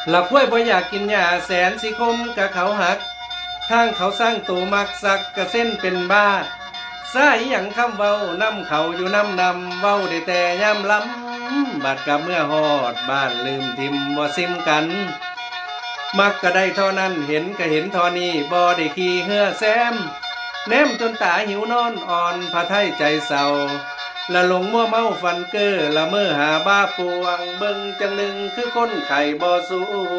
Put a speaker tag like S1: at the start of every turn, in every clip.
S1: หลับห้วยบ่อยากกินหญ้าแสนสิคมกะเขาหักทางเขาสร้างตัวมักสักกะเส้นเป็นบ้าสายหยังคำเว้านำเขาอยู่นำเว้าได้แต่ย่ำล้ำบัดกับเมื่อฮอดบ้านลืมทิมบ่ซิมกันมักก็ได้เท่านั้นเห็นก็เห็นทอนี้บ่ได้ขี่เหือแซมแนมจนตาหิวนอนอ่อนพระไทยใจเศร้าละหลงมัวเมาฟันเก้อละเมื่อหาบ้าปวงเบิ่งจังหนึ่งคือคนไข่บ่ส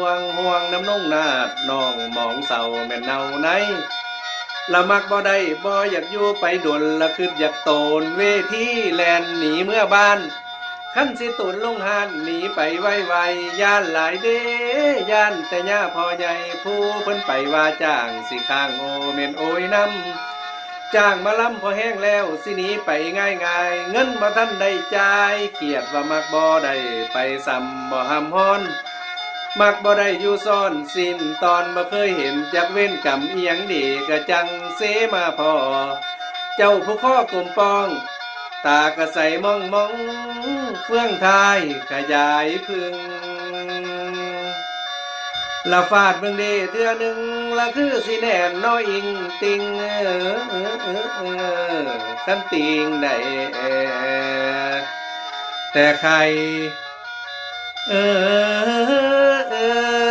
S1: วงห่วงน้ำนงนาดน้องมองเศร้าแม่นเนาในละมักบ่ได้บ่อยากอยู่ไปดนละคืดอยากโตนเวทีแลนหนีเมื่อบ้านขั้นสิตุนลงหานหนีไปไวๆย่านหลายเด้ย่านแต่ย่าพ่อใหญ่ผู้เพิ่นไปว่าจ้างสิข้างโอเมนโอยน้ำจ้างมาล้ำพอแห้งแล้วสิหนีไปง่ายๆเงินบ่ทันได้จ่ายเกียดว่ามักบ่ได้ไปซ้ำบ่หำฮ้อนมักบ่ได้อยู่ซ่อนสิ้นตอนบ่เคยเห็นจักเว้นกรรมอีหยังดีกะจังเสมาพอเจ้าผู้ข้อกลมปองตากระใสมองเฟื่องทายขยายพึ่งละฟาดเบิ่งเดเทื่อหนึ่งละคือสิแน่นน้อยอิงติงคันติงได้แต่ใครเออ